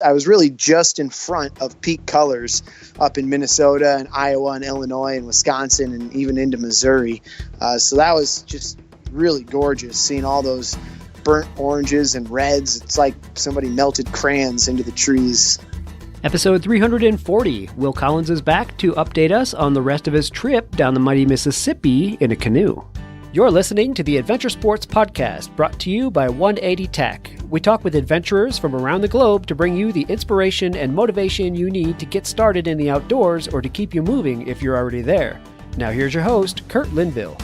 I was really just in front of peak colors up in Minnesota and Iowa and Illinois and Wisconsin and even into Missouri. So that was just really gorgeous, seeing all those burnt oranges and reds. It's like somebody melted crayons into the trees. Episode 340, Will Collins is back to update us on the rest of his trip down the mighty Mississippi in a canoe. You're listening to the Adventure Sports Podcast, brought to you by 180 Tech. We talk with adventurers from around the globe to bring you the inspiration and motivation you need to get started in the outdoors or to keep you moving if you're already there. Now here's your host, Kurt Linville.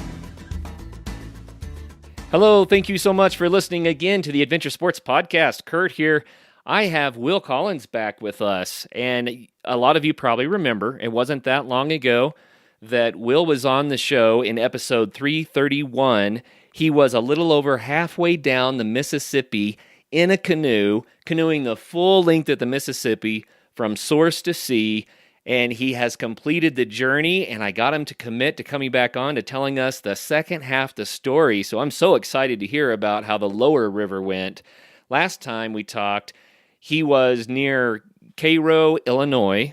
Hello, thank you so much for listening again to the Adventure Sports Podcast. Kurt here. I have Will Collins back with us, and a lot of you probably remember, it wasn't that long ago that Will was on the show in episode 331. He was a little over halfway down the Mississippi in a canoe, canoeing the full length of the Mississippi from source to sea, and he has completed the journey, and I got him to commit to coming back on to telling us the second half of the story, so I'm so excited to hear about how the lower river went. Last time we talked, he was near Cairo, Illinois,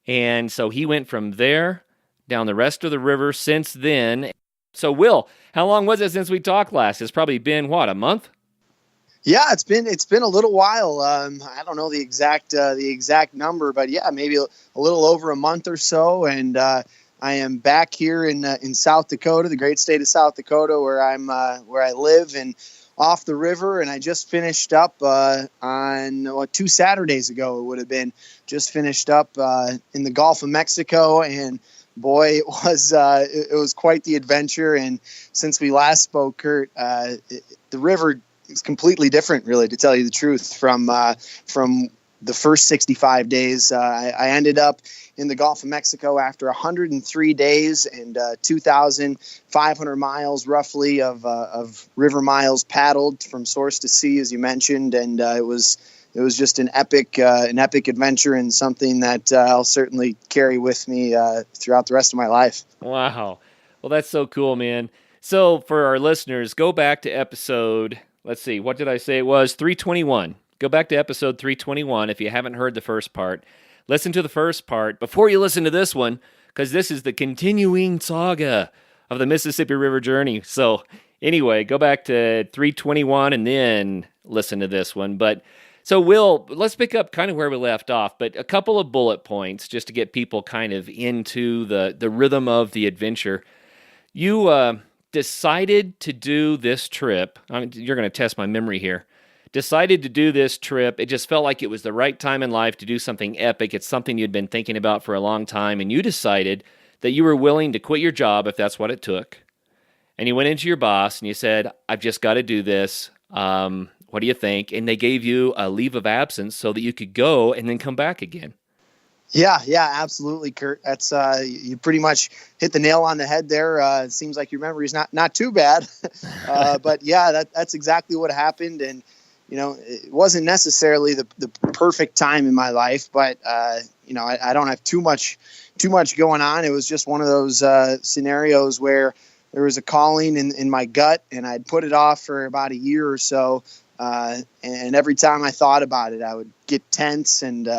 and so he went from there down the rest of the river since then. So, Will, how long was it since we talked last? It's probably been, what, a month? Yeah, it's been a little while. I don't know the exact number, but yeah, maybe a little over a month or so. And I am back here in South Dakota, the great state of South Dakota, where I live and off the river. And I just finished up on 2 Saturdays ago. It would have been just finished up in the Gulf of Mexico, and boy, it was quite the adventure. And since we last spoke, Kurt, the river is completely different, really, to tell you the truth, from the first 65 days. I ended up in the Gulf of Mexico after 103 days and 2,500 miles roughly of river miles paddled from source to sea, as you mentioned. And it was just an epic adventure, and something that I'll certainly carry with me throughout the rest of my life. Wow. Well, that's so cool, man. So for our listeners, go back to episode, let's see, what did I say it was? 321. Go back to episode 321 if you haven't heard the first part. Listen to the first part before you listen to this one, because this is the continuing saga of the Mississippi River journey. So anyway, go back to 321 and then listen to this one. So, Will, let's pick up kind of where we left off, but a couple of bullet points just to get people kind of into the rhythm of the adventure. You decided to do this trip. You're going to test my memory here. Decided to do this trip. It just felt like it was the right time in life to do something epic. It's something you'd been thinking about for a long time, and you decided that you were willing to quit your job if that's what it took. And you went into your boss and you said, I've just got to do this. What do you think? And they gave you a leave of absence so that you could go and then come back again. Yeah, absolutely, Kurt. That's you pretty much hit the nail on the head there. It seems like your memory's not too bad, but yeah, that's exactly what happened. And it wasn't necessarily the perfect time in my life, but I don't have too much going on. It was just one of those scenarios where there was a calling in my gut, and I'd put it off for about a year or so. And every time I thought about it, I would get tense and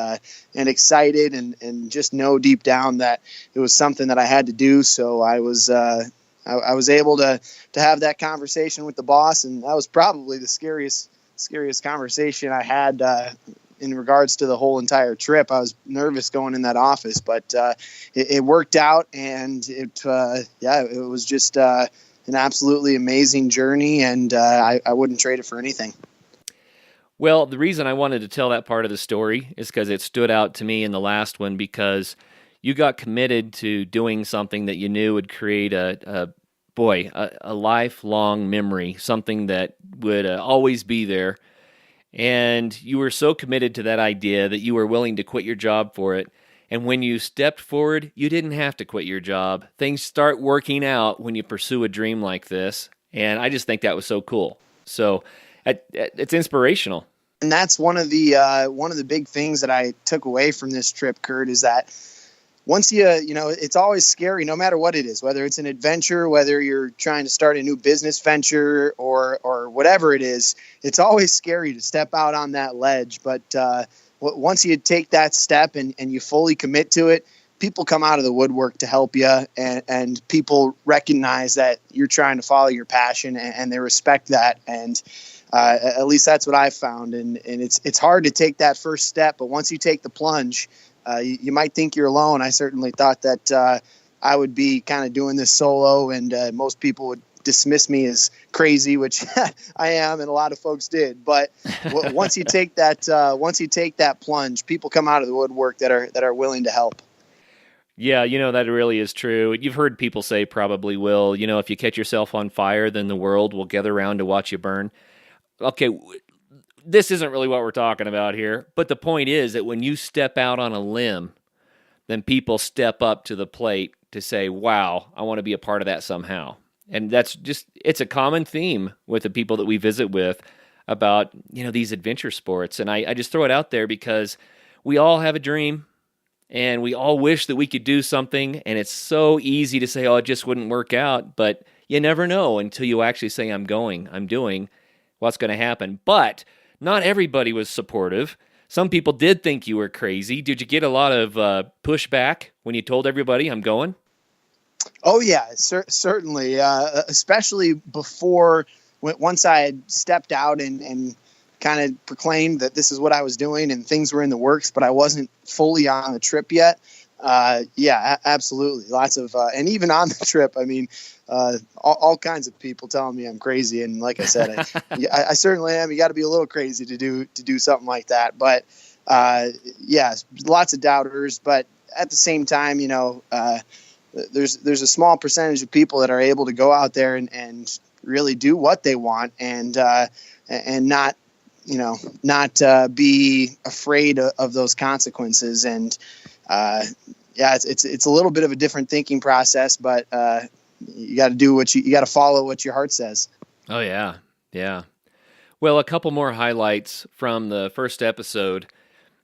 excited and just know deep down that it was something that I had to do. So I was able to have that conversation with the boss, and that was probably the scariest conversation I had in regards to the whole entire trip. I was nervous going in that office, but it worked out, and it was just an absolutely amazing journey, and I wouldn't trade it for anything. Well, the reason I wanted to tell that part of the story is because it stood out to me in the last one, because you got committed to doing something that you knew would create a lifelong memory, something that would always be there. And you were so committed to that idea that you were willing to quit your job for it. And when you stepped forward, you didn't have to quit your job. Things start working out when you pursue a dream like this. And I just think that was so cool. So it's inspirational. And that's one of the big things that I took away from this trip, Kurt, is that once it's always scary, no matter what it is, whether it's an adventure, whether you're trying to start a new business venture or whatever it is, it's always scary to step out on that ledge. But once you take that step and you fully commit to it, people come out of the woodwork to help you, and people recognize that you're trying to follow your passion, and they respect that. And at least that's what I've found. And it's hard to take that first step, but once you take the plunge, you might think you're alone. I certainly thought that I would be kind of doing this solo, and most people would dismiss me as crazy, which I am, and a lot of folks did. But once you take that plunge, people come out of the woodwork that are willing to help. Yeah, that really is true. You've heard people say, probably will, if you catch yourself on fire, then the world will gather around to watch you burn. Okay, this isn't really what we're talking about here, but the point is that when you step out on a limb, then people step up to the plate to say, wow, I want to be a part of that somehow. And it's a common theme with the people that we visit with about, these adventure sports. And I just throw it out there because we all have a dream and we all wish that we could do something. And it's so easy to say, oh, it just wouldn't work out. But you never know until you actually say, I'm doing what's going to happen. But not everybody was supportive. Some people did think you were crazy. Did you get a lot of pushback when you told everybody, I'm going? Oh, yeah, certainly, especially once I had stepped out and kind of proclaimed that this is what I was doing and things were in the works, but I wasn't fully on the trip yet. Yeah, absolutely. Lots of, and even on the trip, I mean, all kinds of people telling me I'm crazy. And like I said, I certainly am. You got to be a little crazy to do something like that. But yeah, lots of doubters. But at the same time, there's a small percentage of people that are able to go out there and really do what they want and not be afraid of those consequences. And yeah, it's a little bit of a different thinking process, but you got to do you got to follow what your heart says. Oh yeah. Yeah. Well, a couple more highlights from the first episode.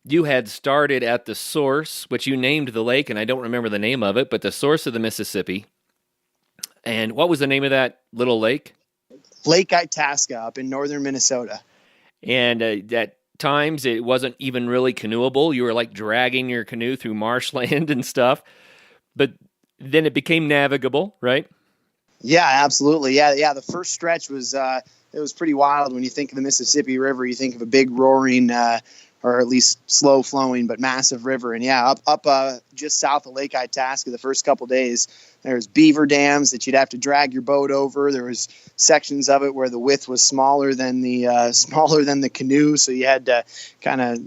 You had started at the source, which you named the lake, and I don't remember the name of it, but the source of the Mississippi. And what was the name of that little lake? Lake Itasca up in northern Minnesota. And at times it wasn't even really canoeable. You were like dragging your canoe through marshland and stuff. But then it became navigable, right? Yeah, absolutely. Yeah. The first stretch was it was pretty wild. When you think of the Mississippi River, you think of a big roaring, or at least slow flowing, but massive river. And yeah, up just south of Lake Itasca, the first couple days, there's beaver dams that you'd have to drag your boat over. There was sections of it where the width was smaller than the canoe, so you had to kind of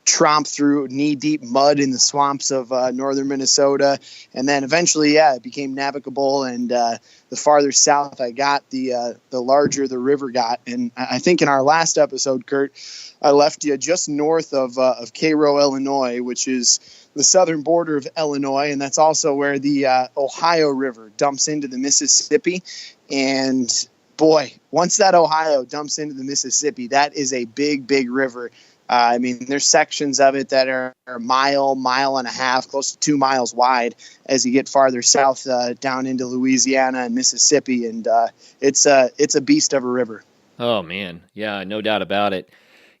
tromp through knee-deep mud in the swamps of northern Minnesota. And then eventually, yeah, it became navigable. And the farther south I got, the larger the river got. And I think in our last episode, Kurt, I left you just north of Cairo, Illinois, which is the southern border of Illinois, and that's also where the Ohio River dumps into the Mississippi. And boy, once that Ohio dumps into the Mississippi, that is a big, big river. I mean, there's sections of it that are a mile and a half, close to 2 miles wide as you get farther south down into Louisiana and Mississippi. And it's a beast of a river. Oh, man. Yeah, no doubt about it.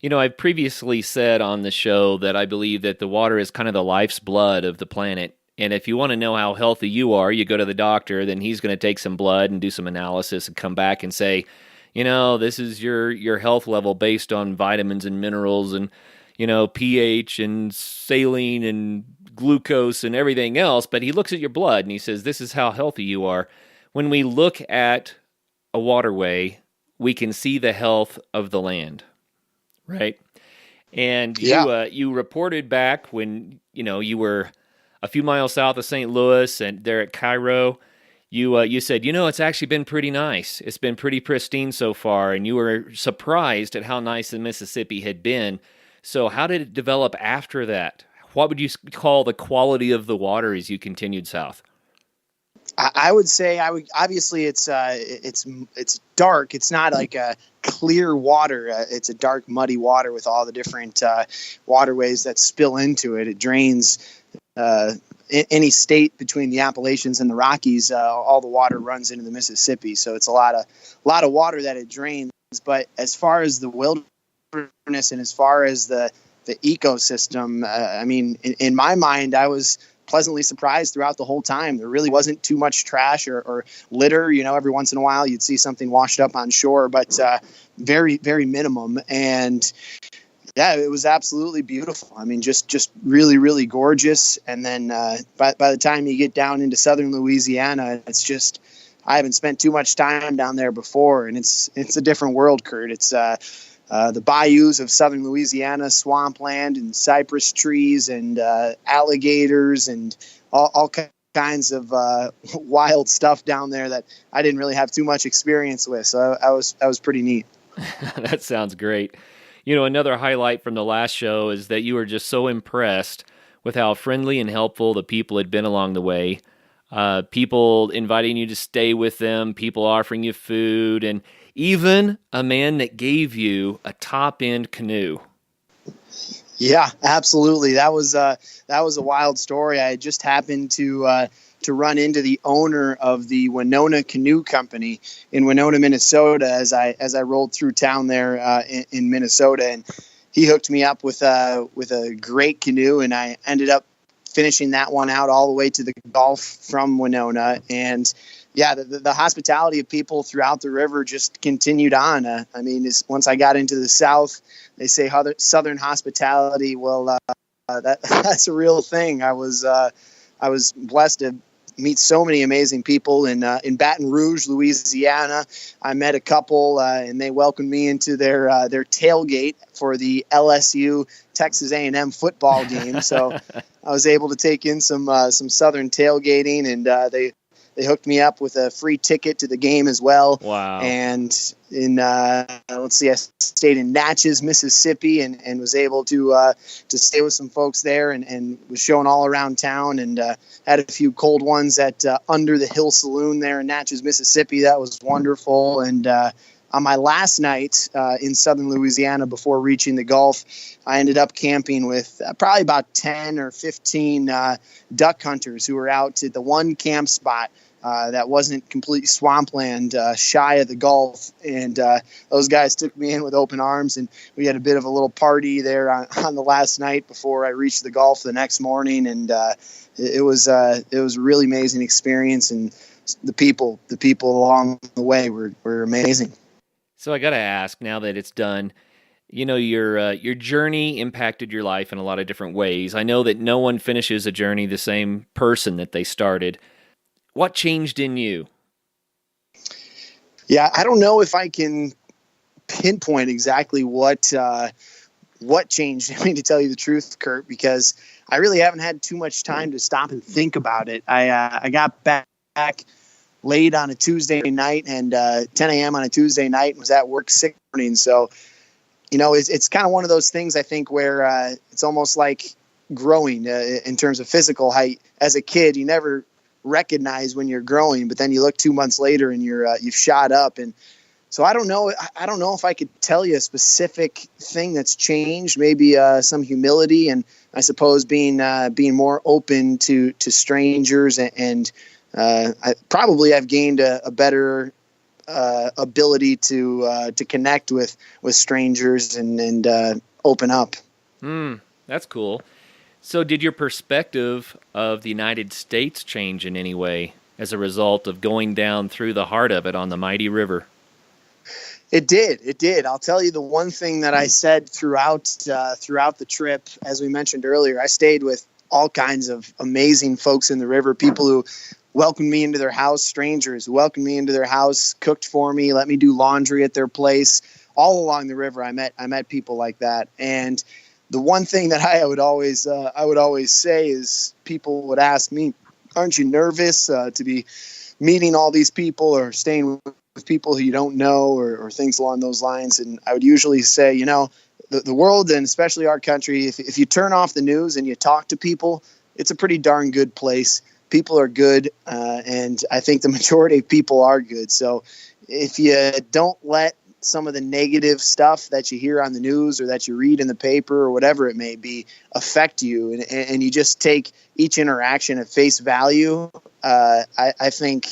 I've previously said on the show that I believe that the water is kind of the life's blood of the planet. And if you want to know how healthy you are, you go to the doctor, then he's going to take some blood and do some analysis and come back and say, this is your health level based on vitamins and minerals and, pH and saline and glucose and everything else. But he looks at your blood and he says, this is how healthy you are. When we look at a waterway, we can see the health of the land. Right. And you reported back when, you were a few miles south of St. Louis and there at Cairo, you said, it's actually been pretty nice. It's been pretty pristine so far. And you were surprised at how nice the Mississippi had been. So how did it develop after that? What would you call the quality of the water as you continued south? I would say obviously it's dark. It's not like a clear water. It's a dark, muddy water with all the different waterways that spill into it. It drains any state between the Appalachians and the Rockies. All the water runs into the Mississippi, so it's a lot of water that it drains. But as far as the wilderness and as far as the the ecosystem. I mean, in my mind, I was pleasantly surprised throughout the whole time. There really wasn't too much trash or litter. Every once in a while you'd see something washed up on shore, but very, very minimum. And yeah, it was absolutely beautiful. I mean, just really, really gorgeous. And then by the time you get down into southern Louisiana, it's just, I haven't spent too much time down there before, and it's a different world, Kurt. It's the bayous of southern Louisiana, swampland and cypress trees and alligators and all kinds of wild stuff down there that I didn't really have too much experience with. So I was pretty neat. That sounds great. Another highlight from the last show is that you were just so impressed with how friendly and helpful the people had been along the way. People inviting you to stay with them, people offering you food, and even a man that gave you a top-end canoe. Yeah, absolutely. That was a wild story. I just happened to run into the owner of the Winona Canoe Company in Winona, Minnesota, as I rolled through town there in Minnesota, and he hooked me up with a great canoe, and I ended up finishing that one out all the way to the Gulf from Winona. And yeah, the hospitality of people throughout the river just continued on. I mean, once I got into the South, they say Southern hospitality. Well, that's a real thing. I was blessed to meet so many amazing people in Baton Rouge, Louisiana. I met a couple, and they welcomed me into their tailgate for the LSU Texas A&M football game. So I was able to take in some Southern tailgating, and they hooked me up with a free ticket to the game as well. Wow. And I stayed in Natchez, Mississippi, and was able to stay with some folks there, and was shown all around town, and had a few cold ones at Under the Hill Saloon there in Natchez, Mississippi. That was wonderful. And on my last night in southern Louisiana before reaching the Gulf, I ended up camping with probably about 10 or 15 duck hunters who were out at the one camp spot that wasn't complete swampland, shy of the Gulf. And those guys took me in with open arms, and we had a bit of a little party there on the last night before I reached the Gulf the next morning. And it was a really amazing experience, and the people along the way were amazing. So I got to ask, now that it's done, your journey impacted your life in a lot of different ways. I know that no one finishes a journey the same person that they started. What changed in you? Yeah, I don't know if I can pinpoint exactly what changed in me, to tell you the truth, Kurt, because I really haven't had too much time to stop and think about it. I got back late on a Tuesday night, and 10 a.m. on a Tuesday night, and was at work 6 morning. So, it's kind of one of those things, I think, where it's almost like growing in terms of physical height. As a kid, you never recognize when you're growing, but then you look 2 months later and you've shot up. And so I don't know if I could tell you a specific thing that's changed. Maybe some humility, and I suppose being more open to strangers, and I've gained a better ability to connect with strangers and open up. That's cool. So did your perspective of the United States change in any way as a result of going down through the heart of it on the mighty river? It did. I'll tell you the one thing that I said throughout the trip, as we mentioned earlier. I stayed with all kinds of amazing folks in the river, people who welcomed me into their house, strangers who welcomed me into their house, cooked for me, let me do laundry at their place. All along the river, I met people like that. And the one thing that I would always say is, people would ask me, "Aren't you nervous to be meeting all these people or staying with people who you don't know," or things along those lines? And I would usually say, the world, and especially our country, if you turn off the news and you talk to people, it's a pretty darn good place. People are good, and I think the majority of people are good. So if you don't let some of the negative stuff that you hear on the news or that you read in the paper or whatever it may be affect you, and you just take each interaction at face value, I think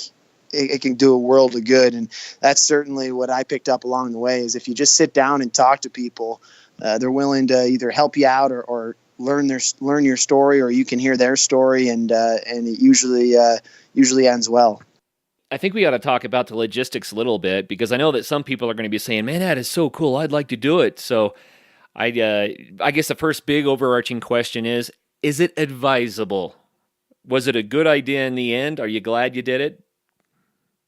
it can do a world of good. And that's certainly what I picked up along the way, is if you just sit down and talk to people, they're willing to either help you out or learn your story, or you can hear their story, and it usually ends well. I think we got to talk about the logistics a little bit, because I know that some people are going to be saying, man, that is so cool, I'd like to do it. So I guess the first big overarching question is it advisable? Was it a good idea in the end? Are you glad you did it?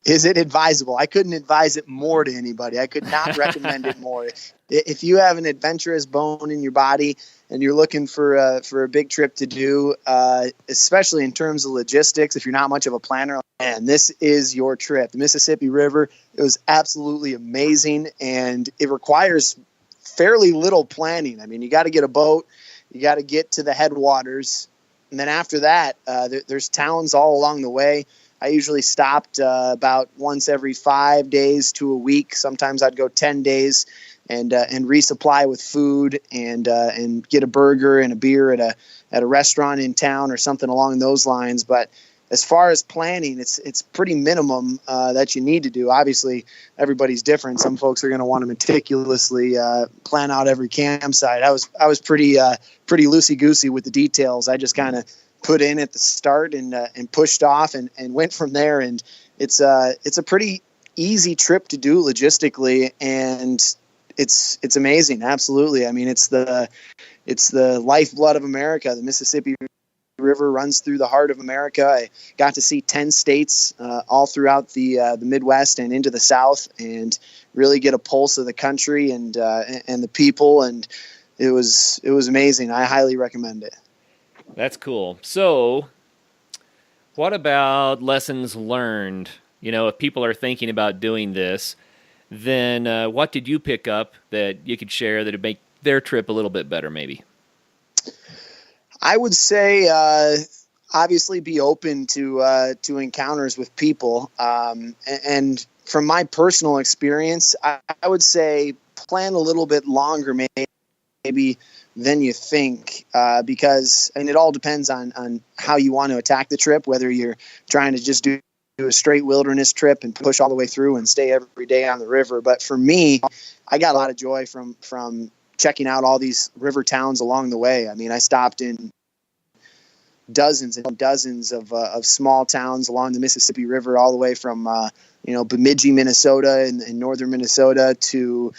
Is it advisable? I couldn't advise it more to anybody. I could not recommend it more. If you have an adventurous bone in your body and you're looking for a big trip to do, especially in terms of logistics, if you're not much of a planner, man, this is your trip. The Mississippi River, it was absolutely amazing, and it requires fairly little planning. I mean, you got to get a boat, you got to get to the headwaters, and then after that, there's towns all along the way. I usually stopped about once every 5 days to a week. Sometimes I'd go 10 days and resupply with food and get a burger and a beer at a restaurant in town or something along those lines. But as far as planning, it's pretty minimum that you need to do. Obviously, everybody's different. Some folks are going to want to meticulously plan out every campsite. I was pretty loosey-goosey with the details. I just kind of put in at the start and pushed off and went from there. And it's a pretty easy trip to do logistically, and it's amazing. Absolutely. I mean, it's the lifeblood of America. The Mississippi River runs through the heart of America. I got to see 10 states all throughout the Midwest and into the South, and really get a pulse of the country and the people. And it was amazing. I highly recommend it. That's cool. So what about lessons learned? You know, if people are thinking about doing this, then what did you pick up that you could share that would make their trip a little bit better maybe? I would say obviously be open to encounters with people. And from my personal experience, I would say plan a little bit longer maybe than you think, because, and it all depends on how you want to attack the trip, whether you're trying to just do a straight wilderness trip and push all the way through and stay every day on the river. But for me, I got a lot of joy from checking out all these river towns along the way. I mean, I stopped in dozens and dozens of small towns along the Mississippi River, all the way from Bemidji, Minnesota, in northern Minnesota, to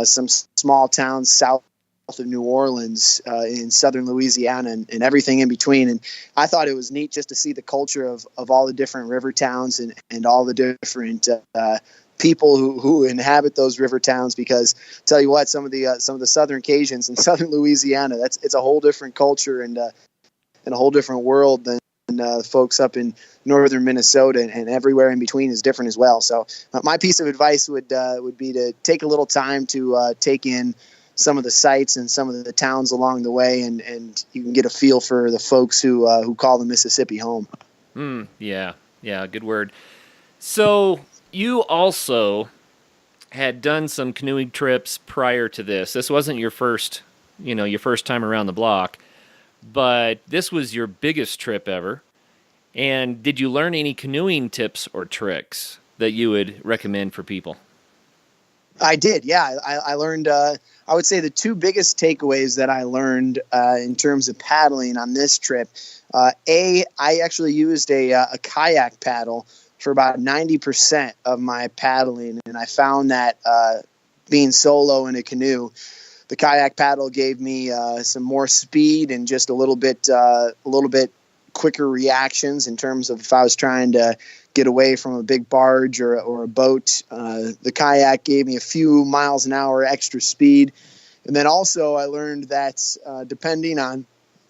some small towns south of New Orleans, in southern Louisiana, and everything in between. And I thought it was neat just to see the culture of all the different river towns and all the different people who inhabit those river towns. Because tell you what, some of the Southern Cajuns in southern Louisiana, it's a whole different culture and a whole different world than folks up in northern Minnesota, and everywhere in between is different as well. So my piece of advice would be to take a little time to take in some of the sites and some of the towns along the way, and you can get a feel for the folks who call the Mississippi home. Yeah, good word. So you also had done some canoeing trips prior to this. This wasn't your first time around the block, but this was your biggest trip ever. And did you learn any canoeing tips or tricks that you would recommend for people? I did, yeah. I learned, I would say the two biggest takeaways that I learned in terms of paddling on this trip, I actually used a kayak paddle for about 90% of my paddling, and I found that being solo in a canoe, the kayak paddle gave me some more speed and just a little bit quicker reactions in terms of if I was trying to get away from a big barge or a boat. The kayak gave me a few miles an hour extra speed. And then also I learned that depending on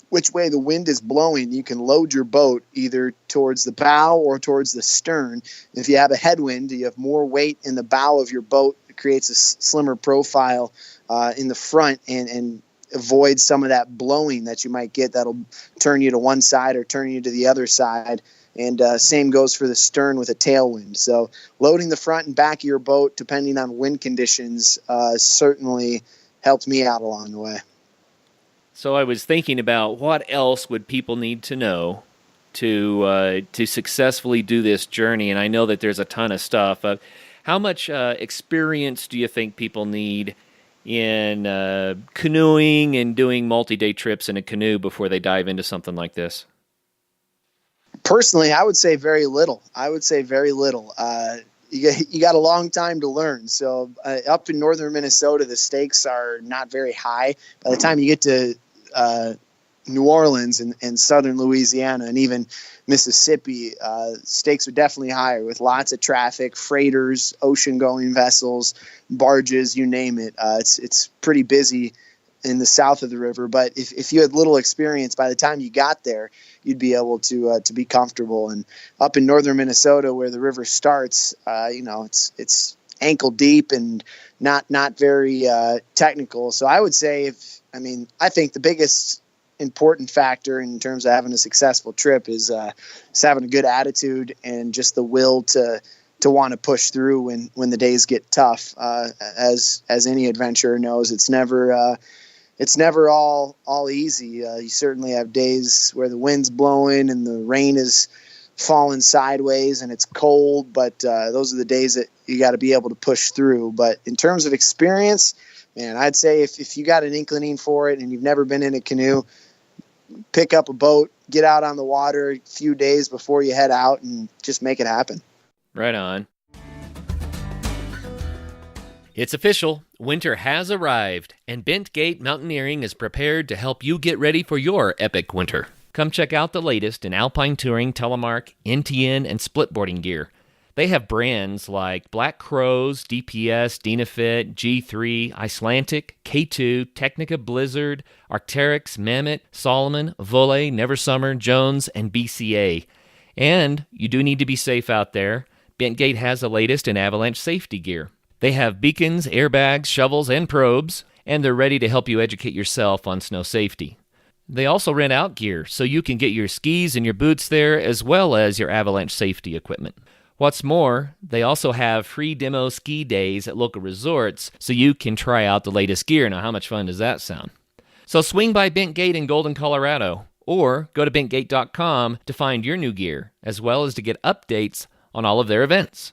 which way the wind is blowing, you can load your boat either towards the bow or towards the stern. If you have a headwind, you have more weight in the bow of your boat. It creates a slimmer profile in the front and avoids some of that blowing that you might get that'll turn you to one side or turn you to the other side. And same goes for the stern with a tailwind. So loading the front and back of your boat, depending on wind conditions, certainly helped me out along the way. So I was thinking about what else would people need to know to successfully do this journey, and I know that there's a ton of stuff. How much experience do you think people need, in canoeing and doing multi-day trips in a canoe before they dive into something like this? Personally, I would say very little. You got a long time to learn. So up in northern Minnesota, the stakes are not very high. By the time you get to New Orleans and southern Louisiana and even Mississippi, stakes are definitely higher with lots of traffic, freighters, ocean-going vessels, barges, you name it. It's pretty busy in the south of the river. But if you had little experience, by the time you got there, you'd be able to be comfortable. And up in northern Minnesota, where the river starts, it's ankle deep and not very technical. So I would say I think the biggest important factor in terms of having a successful trip is having a good attitude and just the will to want to push through when the days get tough. As any adventurer knows, it's never all easy. You certainly have days where the wind's blowing and the rain is falling sideways and it's cold, but those are the days that you got to be able to push through. But in terms of experience, man, I'd say if you got an inkling for it and you've never been in a canoe, pick up a boat, get out on the water a few days before you head out and just make it happen. Right on. It's official. Winter has arrived, and Bent Gate Mountaineering is prepared to help you get ready for your epic winter. Come check out the latest in alpine touring, telemark, NTN, and splitboarding gear. They have brands like Black Crows, DPS, Dynafit, G3, Icelantic, K2, Technica Blizzard, Arc'teryx, Mammoth, Solomon, Volley, Neversummer, Jones, and BCA. And you do need to be safe out there. Bent Gate has the latest in avalanche safety gear. They have beacons, airbags, shovels, and probes, and they're ready to help you educate yourself on snow safety. They also rent out gear, so you can get your skis and your boots there, as well as your avalanche safety equipment. What's more, they also have free demo ski days at local resorts, so you can try out the latest gear. Now, how much fun does that sound? So swing by Bent Gate in Golden, Colorado, or go to bentgate.com to find your new gear, as well as to get updates on all of their events.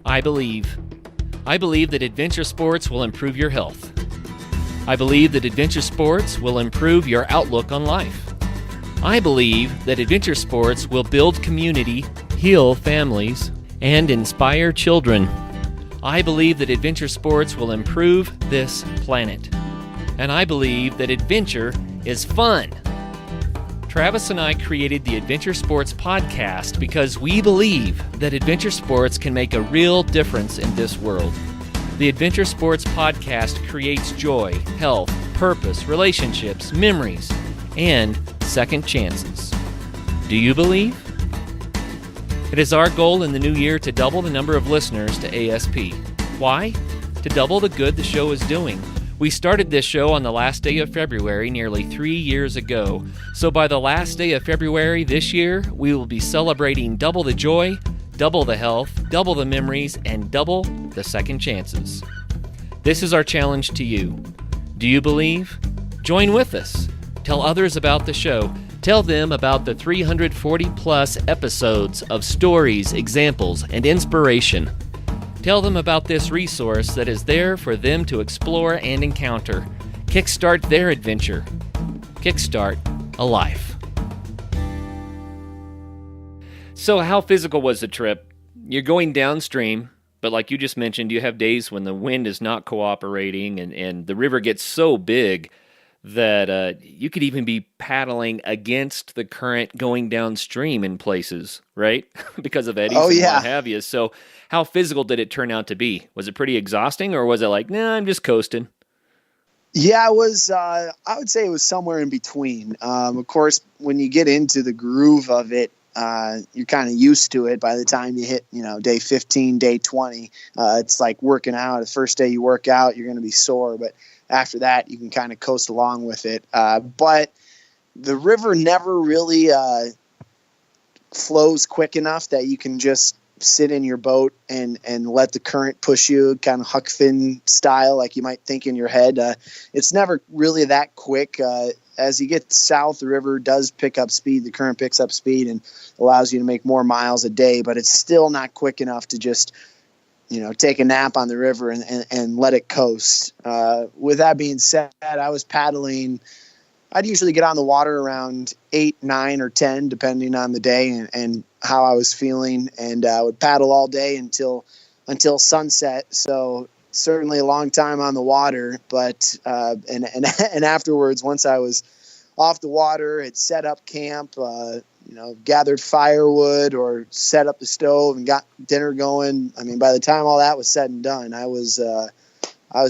I believe that adventure sports will improve your health. I believe that adventure sports will improve your outlook on life. I believe that adventure sports will build community, heal families, and inspire children. I believe that adventure sports will improve this planet. And I believe that adventure is fun. Travis and I created the Adventure Sports Podcast because we believe that adventure sports can make a real difference in this world. The Adventure Sports Podcast creates joy, health, purpose, relationships, memories, and second chances. Do you believe? It is our goal in the new year to double the number of listeners to ASP. Why? To double the good the show is doing. We started this show on the last day of February nearly 3 years ago. So by the last day of February this year, we will be celebrating double the joy, double the health, double the memories, and double the second chances. This is our challenge to you. Do you believe? Join with us. Tell others about the show. Tell them about the 340-plus episodes of stories, examples, and inspiration. Tell them about this resource that is there for them to explore and encounter. Kickstart their adventure. Kickstart a life. So how physical was the trip? You're going downstream, but like you just mentioned, you have days when the wind is not cooperating and the river gets so big that you could even be paddling against the current going downstream in places, right? Because of eddies and what have you. So how physical did it turn out to be? Was it pretty exhausting, or was it like, nah, I'm just coasting? Yeah, it was, I would say it was somewhere in between. Of course, when you get into the groove of it, you're kind of used to it by the time you hit, day 15, day 20. It's like working out. The first day you work out, you're going to be sore, but after that, you can kind of coast along with it. But the river never really flows quick enough that you can just sit in your boat and let the current push you, kind of Huck Finn style, like you might think in your head. It's never really that quick. As you get south, the river does pick up speed. The current picks up speed and allows you to make more miles a day, but it's still not quick enough to just, take a nap on the river and let it coast. With that being said, I was paddling. I'd usually get on the water around 8, 9, or 10, depending on the day and how I was feeling. And I would paddle all day until sunset. So certainly a long time on the water. But and afterwards, once I was off the water, had set up camp, gathered firewood or set up the stove and got dinner going. I mean, by the time all that was said and done, I was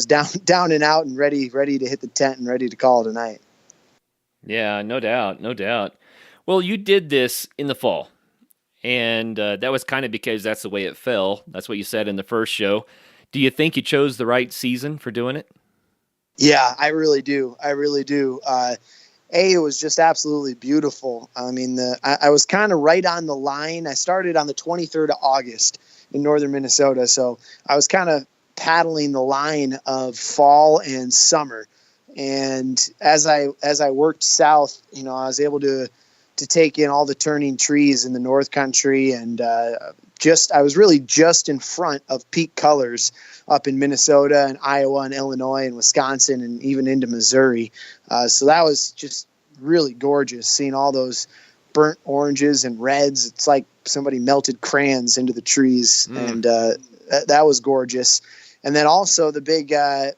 down and out and ready to hit the tent and ready to call it a night. Yeah, no doubt, no doubt. Well, you did this in the fall, and that was kind of because that's the way it fell. That's what you said in the first show. Do you think you chose the right season for doing it? Yeah, I really do. It was just absolutely beautiful. I mean, I was kind of right on the line. I started on the 23rd of August in northern Minnesota, so I was kind of paddling the line of fall and summer. And as I worked south, I was able to take in all the turning trees in the North Country, and I was really just in front of peak colors up in Minnesota and Iowa and Illinois and Wisconsin and even into Missouri. So that was just really gorgeous, seeing all those burnt oranges and reds. It's like somebody melted crayons into the trees, and that was gorgeous. And then also the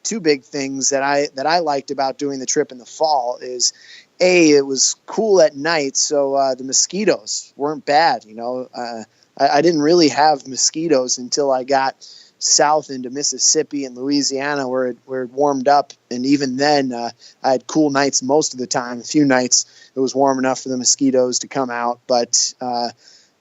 two big things that I liked about doing the trip in the fall is, it was cool at night, so the mosquitoes weren't bad. I didn't really have mosquitoes until I got south into Mississippi and Louisiana, where it warmed up, and even then I had cool nights most of the time. A few nights it was warm enough for the mosquitoes to come out, but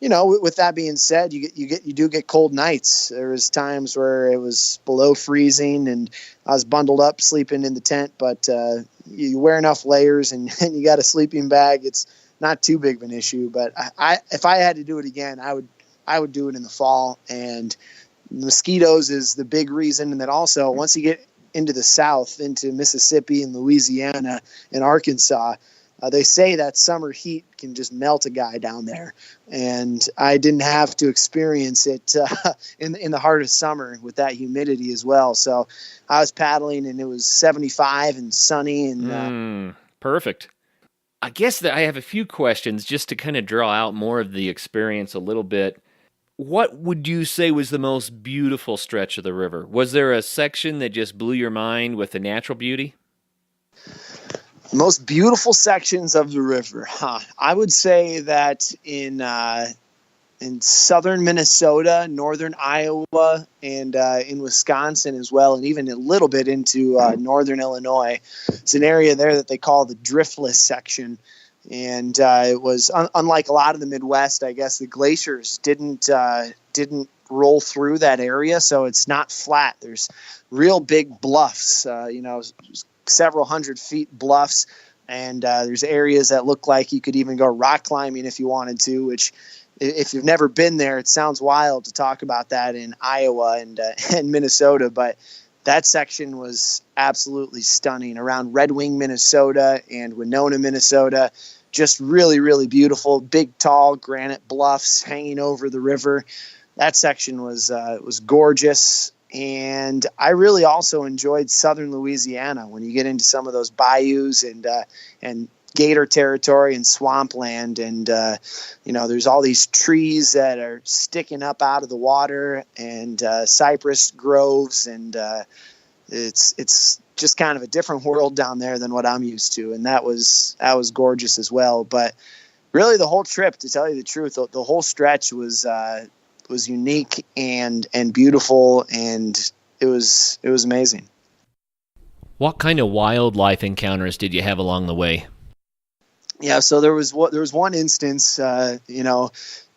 with that being said, you do get cold nights. There was times where it was below freezing and I was bundled up sleeping in the tent, but you wear enough layers and you got a sleeping bag. It's not too big of an issue, but if I had to do it again, I would do it in the fall. And mosquitoes is the big reason. And then also, once you get into the south, into Mississippi and Louisiana and Arkansas, they say that summer heat can just melt a guy down there, and I didn't have to experience it in the heart of summer with that humidity as well. So I was paddling, and it was 75 and sunny, and perfect. I guess that I have a few questions just to kind of draw out more of the experience a little bit. What would you say was the most beautiful stretch of the river? Was there a section that just blew your mind with the natural beauty? Most beautiful sections of the river, I would say that in southern Minnesota, northern Iowa, and in Wisconsin as well, and even a little bit into northern Illinois. It's an area there that they call the driftless section. And it was unlike a lot of the Midwest. I guess the glaciers didn't roll through that area, so it's not flat. There's real big bluffs, several 100 feet bluffs, and there's areas that look like you could even go rock climbing if you wanted to, which, if you've never been there, it sounds wild to talk about that in Iowa and Minnesota, but that section was absolutely stunning around Red Wing, Minnesota and Winona, Minnesota. Just really, really beautiful, big, tall granite bluffs hanging over the river. That section was gorgeous. And I really also enjoyed southern Louisiana when you get into some of those bayous and Gator territory and swampland. And, there's all these trees that are sticking up out of the water and cypress groves. And it's just kind of a different world down there than what I'm used to. And that was gorgeous as well. But really the whole trip, to tell you the truth, the whole stretch was unique and beautiful, and it was amazing. What kind of wildlife encounters did you have along the way? Yeah, so there was one instance,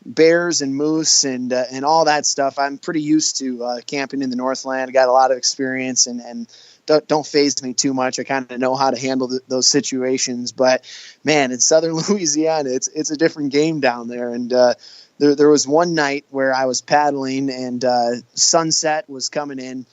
bears and moose and all that stuff. I'm pretty used to camping in the Northland. I got a lot of experience, and don't faze me too much. I kind of know how to handle those situations. But man, in southern Louisiana, it's a different game down there. And there was one night where I was paddling and sunset was coming in,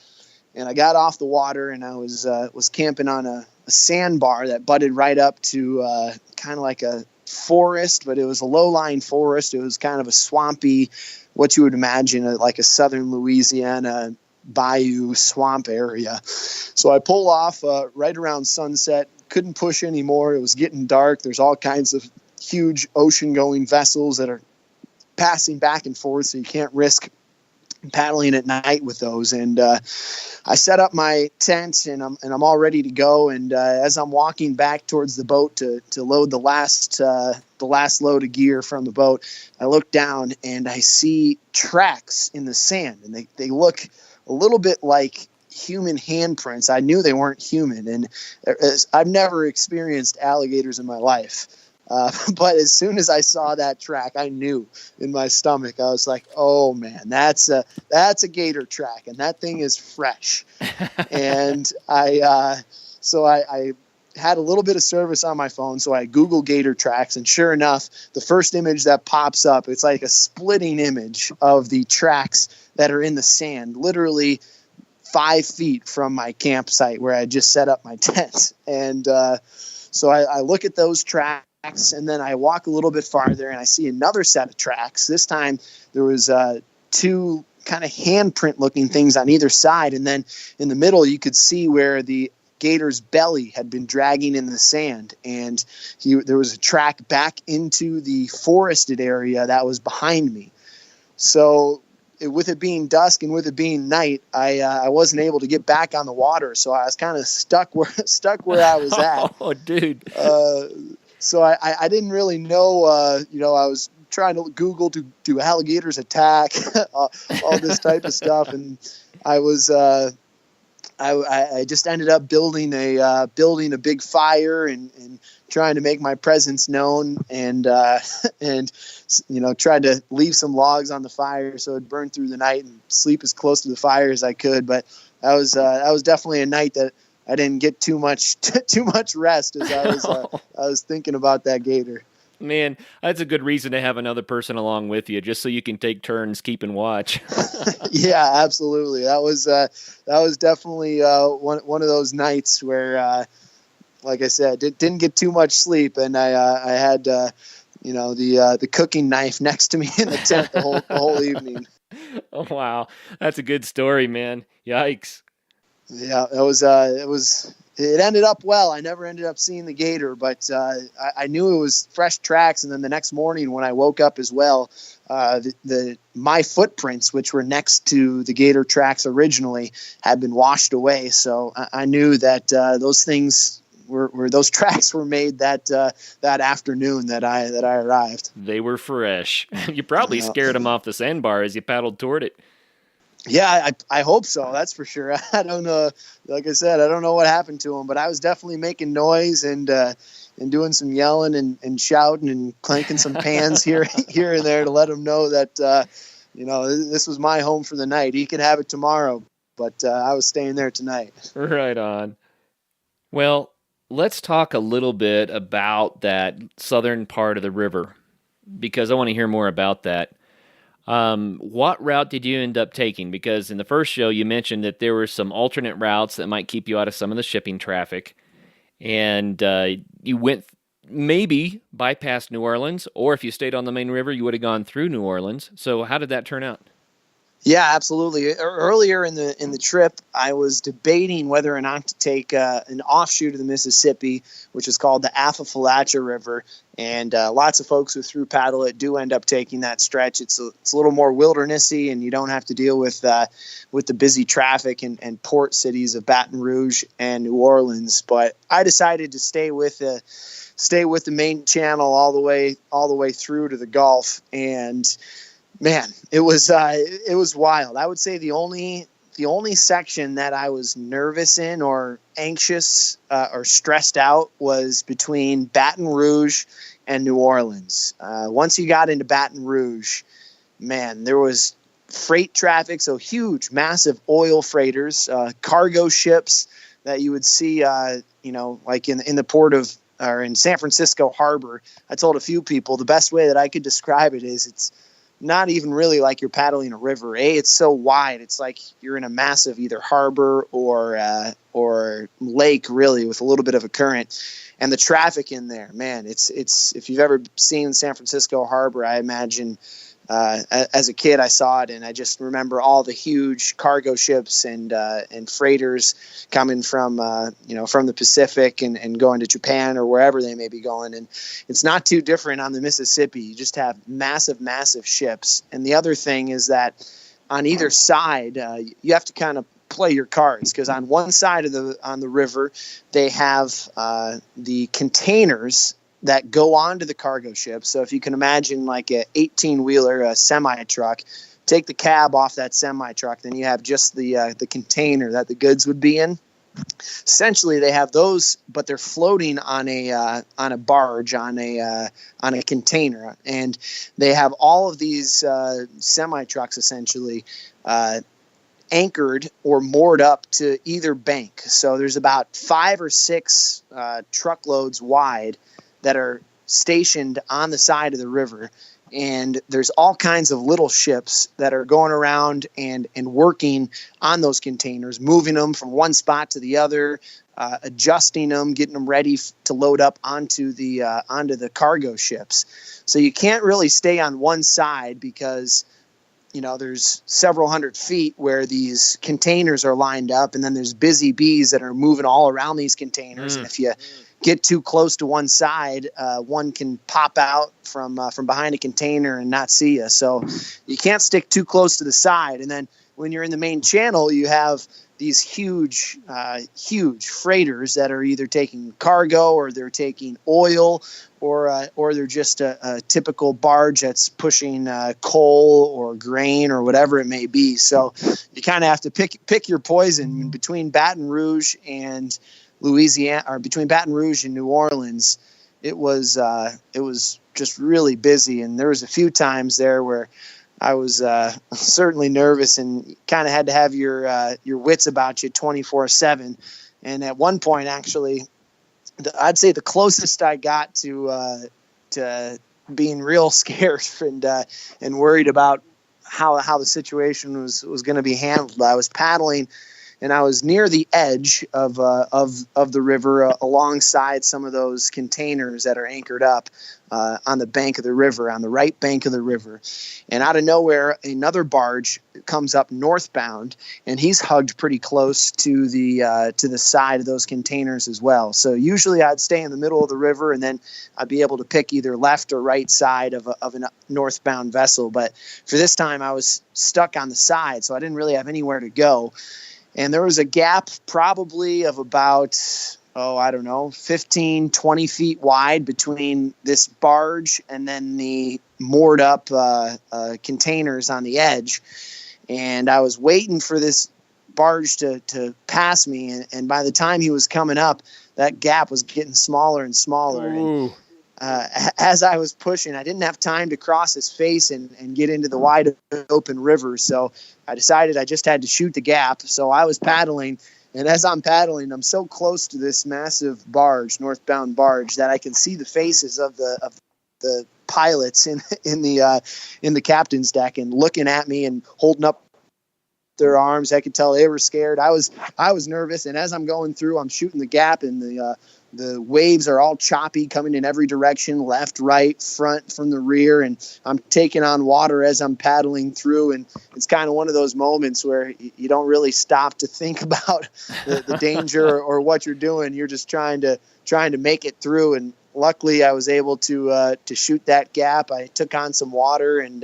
and I got off the water and I was camping on a sandbar that butted right up to kind of like a forest, but it was a low-lying forest. It was kind of a swampy, what you would imagine like a southern Louisiana bayou swamp area. So I pull off right around sunset, couldn't push anymore. It was getting dark. There's all kinds of huge ocean-going vessels that are passing back and forth, so you can't risk paddling at night with those. And I set up my tent and I'm all ready to go. And as I'm walking back towards the boat to load the last load of gear from the boat, I look down and I see tracks in the sand, and they look a little bit like human handprints. I knew they weren't human, and I've never experienced alligators in my life. But as soon as I saw that track, I knew in my stomach. I was like, "Oh man, that's a gator track, and that thing is fresh." And I had a little bit of service on my phone, so I Google gator tracks, and sure enough, the first image that pops up, it's like a splitting image of the tracks that are in the sand, literally 5 feet from my campsite where I just set up my tent. And so I look at those tracks. And then I walk a little bit farther and I see another set of tracks. This time there was 2 kind of handprint looking things on either side. And then in the middle, you could see where the gator's belly had been dragging in the sand. And there was a track back into the forested area that was behind me. So with it being dusk and with it being night, I wasn't able to get back on the water. So I was kind of stuck where I was at. Oh, dude. So I didn't really know, I was trying to Google, do alligators attack, all this type of stuff. And I was, I just ended up building a big fire and trying to make my presence known and tried to leave some logs on the fire so it'd burn through the night and sleep as close to the fire as I could. But that was definitely a night that I didn't get too much rest as I was thinking about that gator. Man, that's a good reason to have another person along with you, just so you can take turns keeping watch. Yeah, absolutely. That was definitely one of those nights where, like I said, didn't get too much sleep, and I had the cooking knife next to me in the tent the whole evening. Oh wow, that's a good story, man. Yikes. Yeah, it ended up well. I never ended up seeing the gator, but I knew it was fresh tracks. And then the next morning when I woke up as well, my footprints, which were next to the gator tracks originally, had been washed away. So I knew that those tracks were made that afternoon that I arrived. They were fresh. You probably scared them off the sandbar as you paddled toward it. Yeah, I hope so. That's for sure. I don't know. Like I said, I don't know what happened to him, but I was definitely making noise and doing some yelling and shouting and clanking some pans here and there to let him know that this was my home for the night. He could have it tomorrow, but I was staying there tonight. Right on. Well, let's talk a little bit about that southern part of the river, because I want to hear more about that. What route did you end up taking? Because in the first show, you mentioned that there were some alternate routes that might keep you out of some of the shipping traffic. And you went maybe bypassed New Orleans, or if you stayed on the main river, you would have gone through New Orleans. So how did that turn out? Yeah, absolutely. Earlier in the trip, I was debating whether or not to take an offshoot of the Mississippi, which is called the Appalachian River. And lots of folks who through paddle it do end up taking that stretch. It's a little more wildernessy, and you don't have to deal with the busy traffic and port cities of Baton Rouge and New Orleans. But I decided to stay with the main channel all the way through to the Gulf. And man, it was wild. I would say the only section that I was nervous in or anxious or stressed out was between Baton Rouge and New Orleans. Once you got into Baton Rouge, man, there was freight traffic, so huge, massive oil freighters, cargo ships that you would see, like in the port of or in San Francisco Harbor. I told a few people the best way that I could describe it is not even really like you're paddling a river. It's so wide. It's like you're in a massive either harbor or lake, really, with a little bit of a current. And the traffic in there, man, it's if you've ever seen San Francisco Harbor, I imagine as a kid I saw it, and I just remember all the huge cargo ships and freighters coming from from the Pacific and going to Japan or wherever they may be going. And it's not too different on the Mississippi. You just have massive ships. And the other thing is that on either side, you have to kind of play your cards, because on one side on the river they have the containers that go onto the cargo ship. So if you can imagine like a 18-wheeler, a semi-truck, take the cab off that semi-truck, then you have just the container that the goods would be in. Essentially, they have those, but they're floating on a barge, on a container, and they have all of these semi-trucks essentially anchored or moored up to either bank. So there's about 5 or 6 truckloads wide that are stationed on the side of the river. And there's all kinds of little ships that are going around and working on those containers, moving them from one spot to the other, adjusting them, getting them ready to load up onto the cargo ships. So you can't really stay on one side, because there's several hundred feet where these containers are lined up, and then there's busy bees that are moving all around these containers. And if you get too close to one side, one can pop out from behind a container and not see you. So you can't stick too close to the side. And then when you're in the main channel, you have these huge freighters that are either taking cargo, or they're taking oil, or they're just a typical barge that's pushing coal or grain or whatever it may be. So you kind of have to pick your poison. Between Baton Rouge and Louisiana, or between Baton Rouge and New Orleans, it was just really busy. And there was a few times there where I was certainly nervous and kind of had to have your wits about you 24/7. And at one point, actually, I'd say the closest I got to being real scared and worried about how the situation was going to be handled. I was paddling, and I was near the edge of the river, alongside some of those containers that are anchored up on the bank of the river, on the right bank of the river. And out of nowhere, another barge comes up northbound, and he's hugged pretty close to the side of those containers as well. So usually I'd stay in the middle of the river, and then I'd be able to pick either left or right side of a northbound vessel. But for this time, I was stuck on the side, so I didn't really have anywhere to go. And there was a gap probably of about, 15, 20 feet wide between this barge and then the moored up containers on the edge. And I was waiting for this barge to pass me. And by the time he was coming up, that gap was getting smaller and smaller. Ooh. And as I was pushing, I didn't have time to cross his face and get into the wide open river. So I decided I just had to shoot the gap. So I was paddling, and as I'm paddling, I'm so close to this massive barge, northbound barge, that I can see the faces of the pilots in the captain's deck and looking at me and holding up their arms. I could tell they were scared. I was nervous, and as I'm going through, I'm shooting the gap, and the waves are all choppy, coming in every direction, left, right, front, from the rear, and I'm taking on water as I'm paddling through. And it's kind of one of those moments where you don't really stop to think about the danger or what you're doing. You're just trying to make it through. And luckily, I was able to shoot that gap. I took on some water, and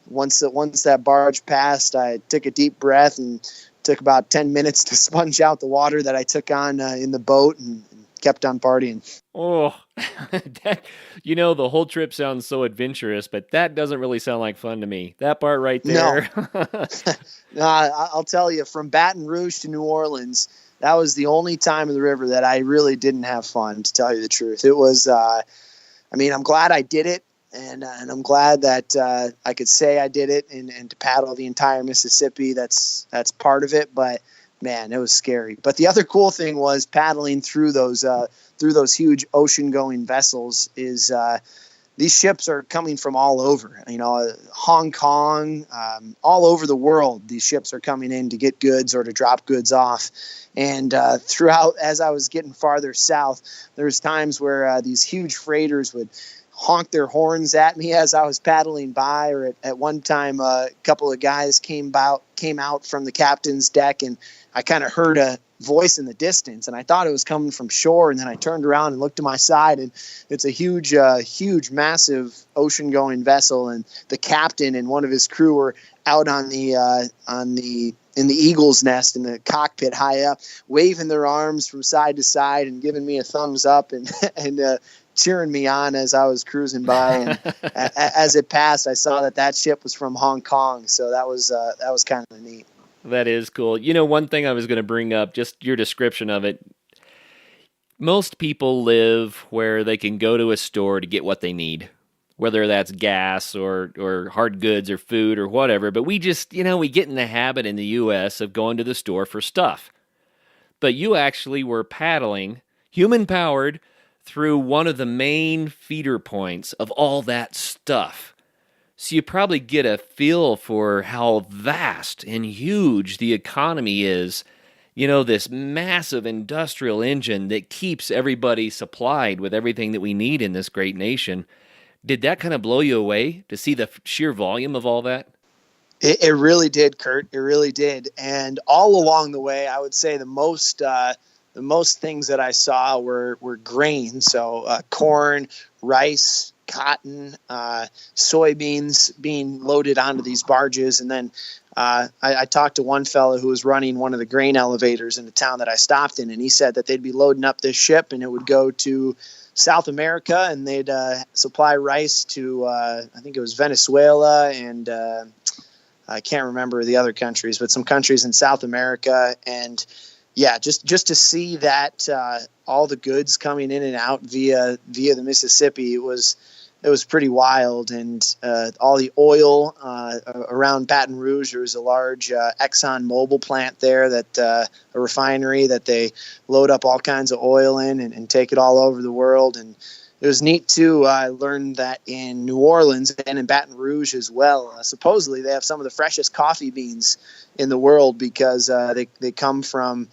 once that barge passed, I took a deep breath and took about 10 minutes to sponge out the water that I took on in the boat, and kept on partying. Oh, the whole trip sounds so adventurous, but that doesn't really sound like fun to me. That part right there. No, I'll tell you, from Baton Rouge to New Orleans, that was the only time in the river that I really didn't have fun, to tell you the truth. It was, I'm glad I did it. And I'm glad that I could say I did it and to paddle the entire Mississippi. That's part of it. But man, it was scary. But the other cool thing was paddling through those huge ocean-going vessels is these ships are coming from all over, Hong Kong, all over the world. These ships are coming in to get goods or to drop goods off. And throughout, as I was getting farther south, there was times where these huge freighters would honk their horns at me as I was paddling by, or at one time a couple of guys came out from the captain's deck, and I kind of heard a voice in the distance, and I thought it was coming from shore, and then I turned around and looked to my side, and it's a huge massive ocean-going vessel, and the captain and one of his crew were out in the eagle's nest in the cockpit high up, waving their arms from side to side and giving me a thumbs up and cheering me on as I was cruising by. And as it passed, I saw that ship was from Hong Kong, so that was kind of neat. That is cool. One thing I was going to bring up, just your description of it. Most people live where they can go to a store to get what they need, whether that's gas or hard goods or food or whatever. But we just, we get in the habit in the U.S. of going to the store for stuff. But you actually were paddling, human-powered, through one of the main feeder points of all that stuff. So you probably get a feel for how vast and huge the economy is. This massive industrial engine that keeps everybody supplied with everything that we need in this great nation. Did that kind of blow you away to see the sheer volume of all that? It really did, Kurt. It really did. And all along the way, I would say the most things that I saw were grain. So corn, rice, cotton, soybeans being loaded onto these barges. And then I talked to one fellow who was running one of the grain elevators in the town that I stopped in, and he said that they'd be loading up this ship and it would go to South America, and they'd supply rice to, I think it was Venezuela, and I can't remember the other countries, but some countries in South America. And yeah, just to see that all the goods coming in and out via the Mississippi, it was pretty wild. And all the oil around Baton Rouge, there was a large Exxon Mobil plant there, that a refinery that they load up all kinds of oil in and take it all over the world. And it was neat too. I learned that in New Orleans and in Baton Rouge as well, supposedly they have some of the freshest coffee beans in the world, because they come from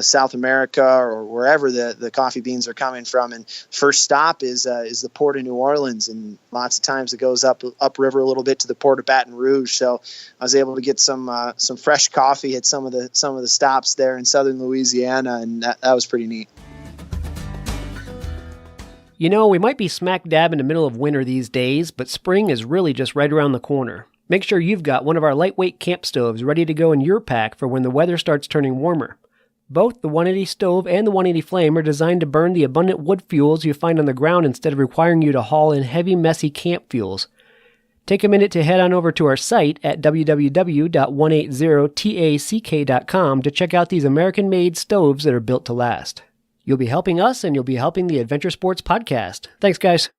South America or wherever the coffee beans are coming from. And first stop is the port of New Orleans, and lots of times it goes upriver a little bit to the port of Baton Rouge. So I was able to get some fresh coffee at some of the stops there in southern Louisiana, and that was pretty neat. We might be smack dab in the middle of winter these days, but spring is really just right around the corner. Make sure you've got one of our lightweight camp stoves ready to go in your pack for when the weather starts turning warmer. Both the 180 stove and the 180 flame are designed to burn the abundant wood fuels you find on the ground instead of requiring you to haul in heavy, messy camp fuels. Take a minute to head on over to our site at www.180tack.com to check out these American-made stoves that are built to last. You'll be helping us, and you'll be helping the Adventure Sports Podcast. Thanks, guys.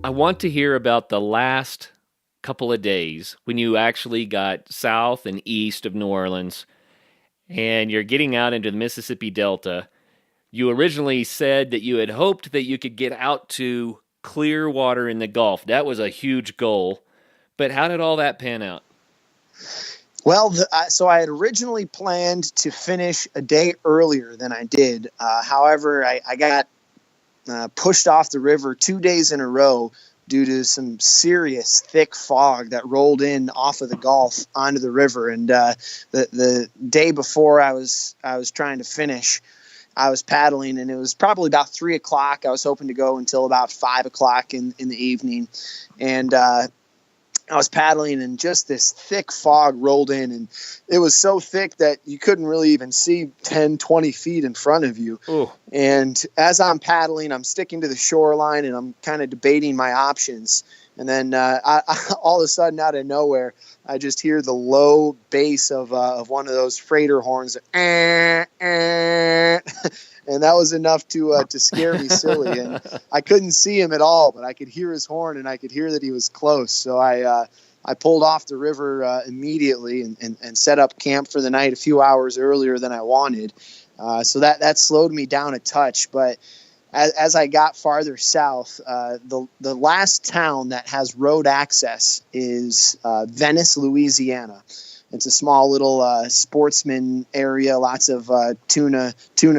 I want to hear about the last couple of days when you actually got south and east of New Orleans and you're getting out into the Mississippi Delta. You originally said that you had hoped that you could get out to clear water in the Gulf. That was a huge goal. But how did all that pan out? Well, so I had originally planned to finish a day earlier than I did. However, I got pushed off the river 2 days in a row due to some serious thick fog that rolled in off of the Gulf onto the river. And the day before I was trying to finish, I was paddling, and it was probably about 3 o'clock. I was hoping to go until about 5 o'clock in the evening. And I was paddling and just this thick fog rolled in, and it was so thick that you couldn't really even see 10, 20 feet in front of you. Ooh. And as I'm paddling, I'm sticking to the shoreline and I'm kind of debating my options. And then all of a sudden, out of nowhere, I just hear the low bass of one of those freighter horns. And that was enough to scare me silly. And I couldn't see him at all, but I could hear his horn and I could hear that he was close. So I pulled off the river immediately and set up camp for the night a few hours earlier than I wanted. So that slowed me down a touch. But as I got farther south, the last town that has road access is Venice, Louisiana. It's a small little sportsman area. Lots of tuna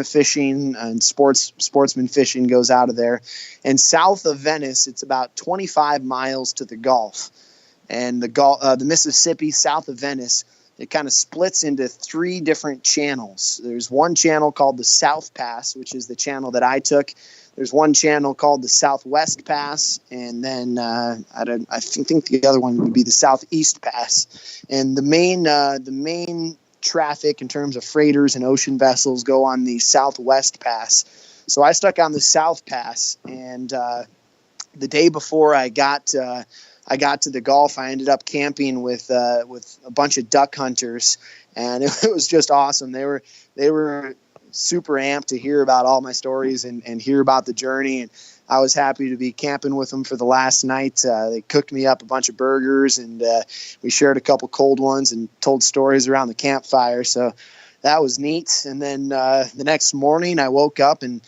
fishing and sportsman fishing goes out of there. And south of Venice, it's about 25 miles to the Gulf. And the Mississippi south of Venice, it kind of splits into 3 different channels. There's one channel called the South Pass, which is the channel that I took. There's one channel called the Southwest Pass, and then I think the other one would be the Southeast Pass. And the main traffic in terms of freighters and ocean vessels go on the Southwest Pass. So I stuck on the South Pass, and the day before I got to the Gulf, I ended up camping with a bunch of duck hunters, and it was just awesome. They were super amped to hear about all my stories and hear about the journey. And I was happy to be camping with them for the last night. They cooked me up a bunch of burgers, and we shared a couple cold ones and told stories around the campfire. So that was neat. And then the next morning I woke up and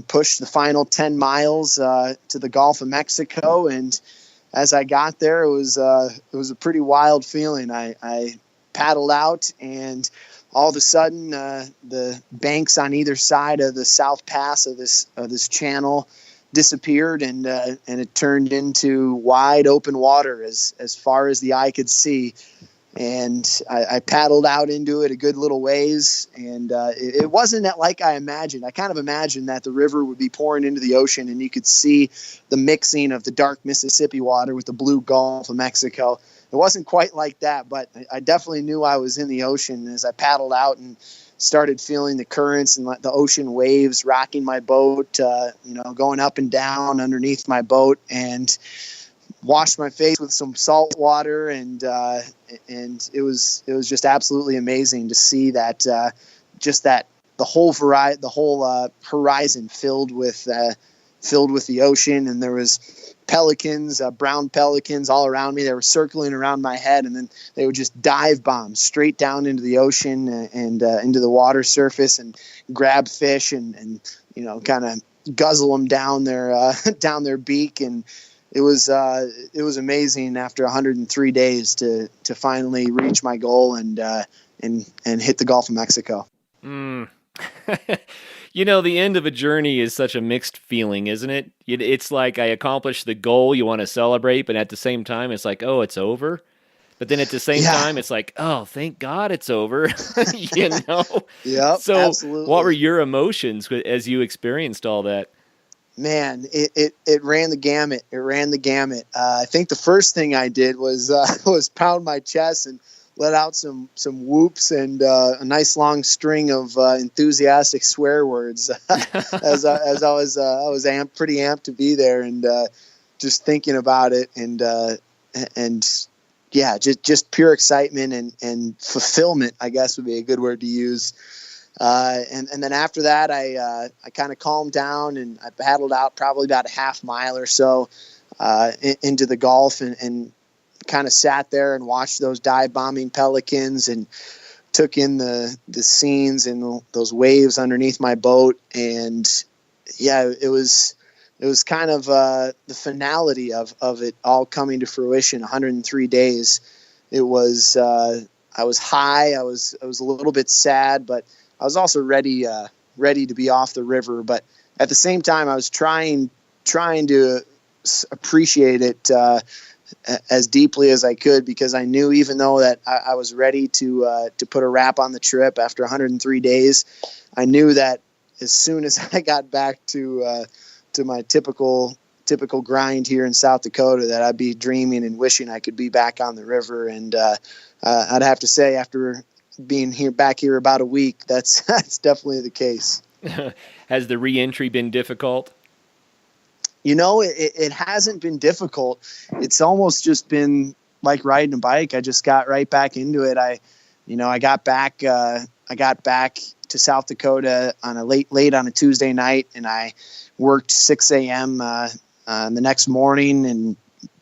pushed the final 10 miles to the Gulf of Mexico. And as I got there, it was a pretty wild feeling. I paddled out, and all of a sudden, the banks on either side of the South Pass of this channel disappeared, and it turned into wide open water as far as the eye could see. And I paddled out into it a good little ways, and it wasn't like I imagined. I kind of imagined that the river would be pouring into the ocean, and you could see the mixing of the dark Mississippi water with the blue Gulf of Mexico. It wasn't quite like that, but I definitely knew I was in the ocean as I paddled out and started feeling the currents and the ocean waves rocking my boat, going up and down underneath my boat, and washed my face with some salt water, and it was just absolutely amazing to see that the whole horizon filled with the ocean, and there was pelicans, brown pelicans all around me. They were circling around my head, and then they would just dive bomb straight down into the ocean and into the water surface and grab fish and kind of guzzle them down their beak. And it was amazing after 103 days to finally reach my goal and hit the Gulf of Mexico. The end of a journey is such a mixed feeling, isn't it? It's like I accomplished the goal, you want to celebrate, but at the same time, it's like, oh, it's over. But then at the same time, it's like, oh, thank God it's over. Yeah. So absolutely. What were your emotions as you experienced all that? Man, it ran the gamut. I think the first thing I did was pound my chest and let out some whoops and a nice long string of enthusiastic swear words as I was pretty amped to be there, and just thinking about it, and just pure excitement and fulfillment, I guess would be a good word to use. And then after that, I kind of calmed down, and I paddled out probably about a half mile or so into the Gulf, and kind of sat there and watched those dive bombing pelicans and took in the scenes and those waves underneath my boat. And it was kind of the finality of it all coming to fruition. 103 days. It was I was high. I was a little bit sad, but I was also ready to be off the river. But at the same time, I was trying to appreciate it as deeply as I could, because I knew, even though that I was ready to put a wrap on the trip after 103 days, I knew that as soon as I got back to my typical typical grind here in South Dakota that I'd be dreaming and wishing I could be back on the river. And I'd have to say, after being back here about a week, that's definitely the case. Has the re-entry been difficult? It hasn't been difficult. It's almost just been like riding a bike. I just got right back into it. I got back to South Dakota on a late on a Tuesday night, and I worked 6 a.m. The next morning and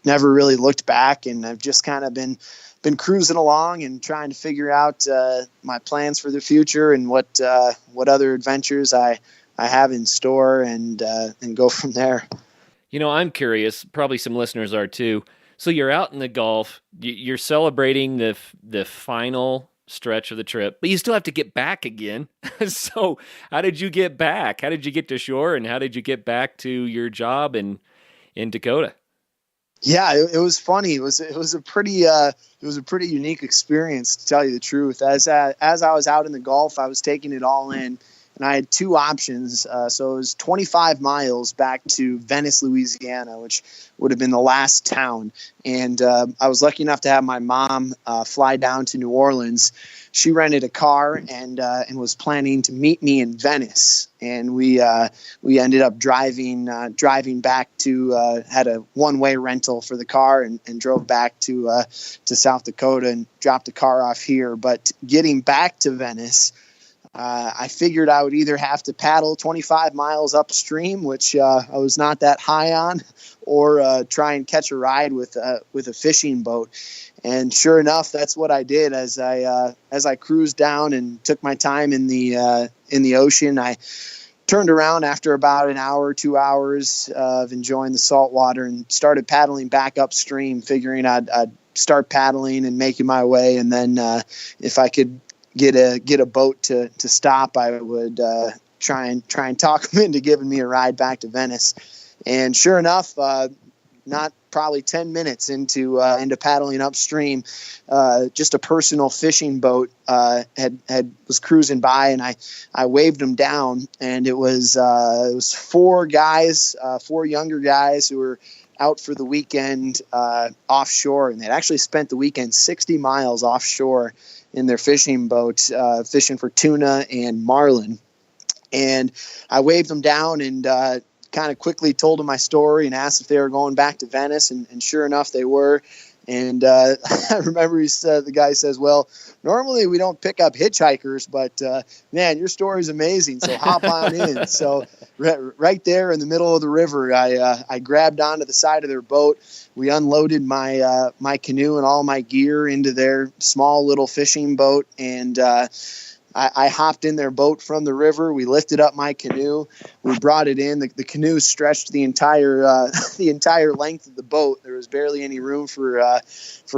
never really looked back. And I've just kind of been cruising along and trying to figure out my plans for the future and what other adventures I have in store, and go from there. I'm curious, probably some listeners are too. So you're out in the Gulf, you're celebrating the final stretch of the trip, but you still have to get back again. So how did you get back? How did you get to shore, and how did you get back to your job in Dakota? Yeah, it was funny. It was a pretty unique experience, to tell you the truth. As I was out in the Gulf, I was taking it all in, and I had two options. So it was 25 miles back to Venice, Louisiana, which would have been the last town. And I was lucky enough to have my mom fly down to New Orleans. She rented a car and was planning to meet me in Venice. And we ended up driving back to had a one-way rental for the car and drove back to South Dakota and dropped the car off here. But getting back to Venice, I figured I would either have to paddle 25 miles upstream, which I was not that high on, or try and catch a ride with a fishing boat. And sure enough, that's what I did. As I cruised down and took my time in the ocean, I turned around after about an hour, 2 hours of enjoying the salt water, and started paddling back upstream, figuring I'd start paddling and making my way. And then if I could get a boat to stop, I would try and talk them into giving me a ride back to Venice. And sure enough, not probably 10 minutes into paddling upstream, just a personal fishing boat was cruising by, and I waved them down, and it was four younger guys who were out for the weekend offshore, and they'd actually spent the weekend 60 miles offshore in their fishing boat, fishing for tuna and marlin. And I waved them down and kind of quickly told them my story and asked if they were going back to Venice, and sure enough, they were. And I remember the guy says, "Well, normally we don't pick up hitchhikers, but man, your story is amazing, so hop on in." So right there in the middle of the river, I grabbed onto the side of their boat. We unloaded my canoe and all my gear into their small little fishing boat, and I hopped in their boat from the river. We lifted up my canoe. We brought it in. The canoe stretched the entire length of the boat. There was barely any room for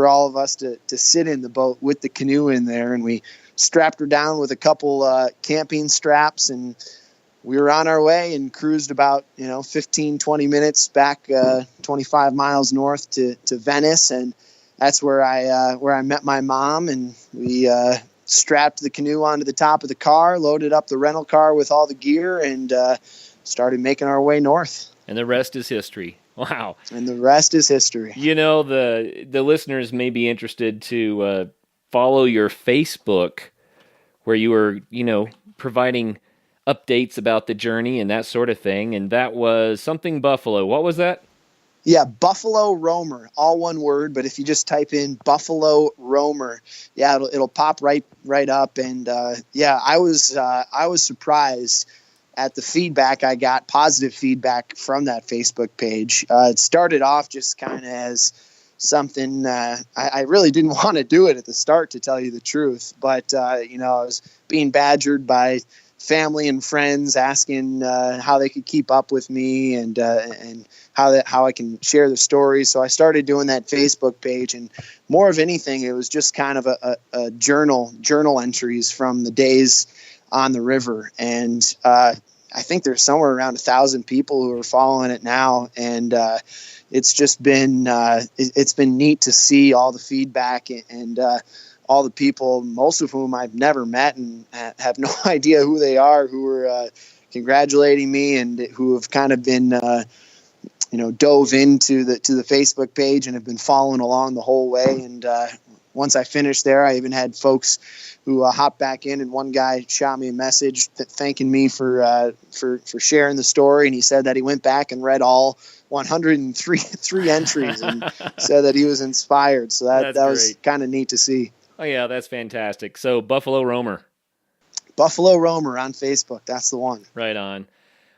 all of us to sit in the boat with the canoe in there. And we strapped her down with a couple camping straps, and we were on our way and cruised about 15, 20 minutes back 25 miles north to Venice. And that's where I met my mom, and we strapped the canoe onto the top of the car, loaded up the rental car with all the gear, and started making our way north. And the rest is history. Wow. And the rest is history. The listeners may be interested to follow your Facebook, where you were, providing updates about the journey and that sort of thing. And that was something Buffalo. What was that? Yeah, BuffaloRoamer, all one word. But if you just type in BuffaloRoamer, yeah, it'll pop right up. And I was surprised at the feedback I got, positive feedback from that Facebook page. It started off just kind of as something I really didn't want to do it at the start, to tell you the truth. But I was being badgered by family and friends asking how they could keep up with me and how I can share the story. So I started doing that Facebook page, and more of anything, it was just kind of a journal entries from the days on the river. And I think there's somewhere around 1,000 people who are following it now. And it's just been it's been neat to see all the feedback and all the people, most of whom I've never met and have no idea who they are, who are congratulating me and who have kind of been dove into the Facebook page and have been following along the whole way. And once I finished there, I even had folks who hopped back in, and one guy shot me a message thanking me for sharing the story. And he said that he went back and read all 103 entries and said that he was inspired. So that was kind of neat to see. Oh yeah, that's fantastic. So BuffaloRoamer. BuffaloRoamer on Facebook. That's the one. Right on.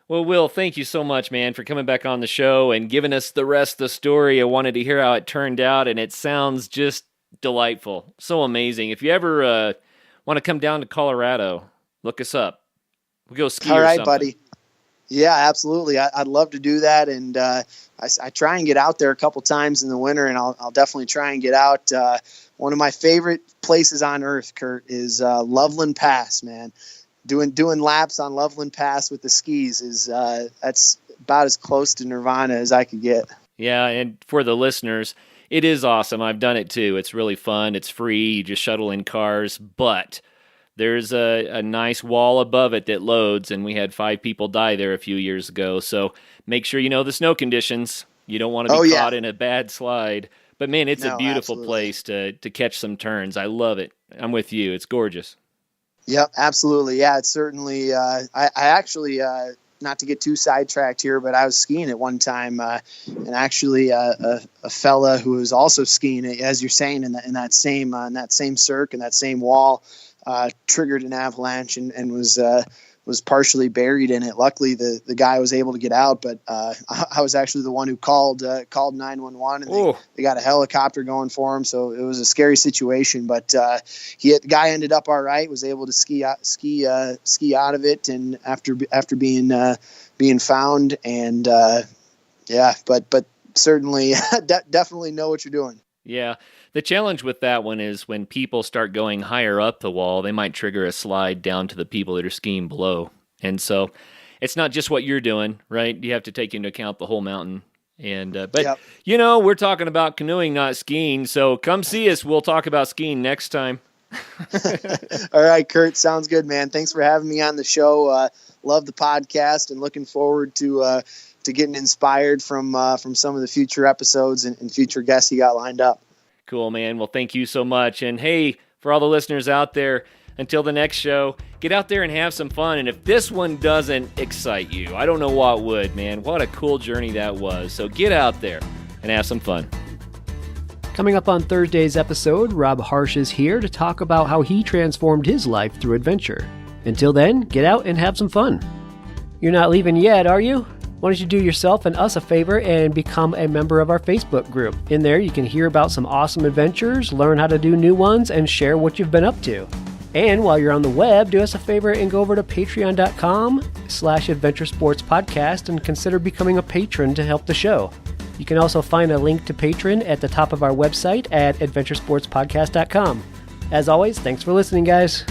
Well, Will, thank you so much, man, for coming back on the show and giving us the rest of the story. I wanted to hear how it turned out, and it sounds just delightful. So amazing. If you ever want to come down to Colorado, look us up. We'll go ski or something. All right, buddy. Yeah, absolutely. I'd love to do that, and I try and get out there a couple times in the winter, and I'll definitely try and get out. One of my favorite places on earth, Kurt, is Loveland Pass, man. Doing laps on Loveland Pass with the skis is that's about as close to nirvana as I could get. Yeah, and for the listeners, it is awesome. I've done it too. It's really fun. It's free. You just shuttle in cars, but there's a nice wall above it that loads, and we had 5 people die there a few years ago. So make sure you know the snow conditions. You don't want to be caught in a bad slide. But man, it's a beautiful place to catch some turns. I love it. I'm with you. It's gorgeous. Yep, absolutely. Yeah, it's certainly. I actually, not to get too sidetracked here, but I was skiing at one time, and actually a fella who was also skiing, as you're saying, in that same cirque and that same wall, triggered an avalanche and was partially buried in it. Luckily, the guy was able to get out, but I was actually the one who called 911, and they got a helicopter going for him. So it was a scary situation, but the guy ended up all right. Was able to ski out of it, and after being found, and but certainly definitely know what you're doing. Yeah. The challenge with that one is when people start going higher up the wall, they might trigger a slide down to the people that are skiing below. And so it's not just what you're doing, right? You have to take into account the whole mountain. And but we're talking about canoeing, not skiing. So come see us. We'll talk about skiing next time. All right, Kurt. Sounds good, man. Thanks for having me on the show. Love the podcast and looking forward to getting inspired from some of the future episodes and future guests you got lined up. Cool, man. Well, thank you so much. And hey, for all the listeners out there, until the next show, get out there and have some fun. And if this one doesn't excite you, I don't know what would, man. What a cool journey that was. So get out there and have some fun. Coming up on Thursday's episode, Rob Harsh is here to talk about how he transformed his life through adventure. Until then, get out and have some fun. You're not leaving yet, are you? Why don't you do yourself and us a favor and become a member of our Facebook group? In there, you can hear about some awesome adventures, learn how to do new ones, and share what you've been up to. And while you're on the web, do us a favor and go over to patreon.com/adventuresportspodcast and consider becoming a patron to help the show. You can also find a link to Patreon at the top of our website at adventuresportspodcast.com. As always, thanks for listening, guys.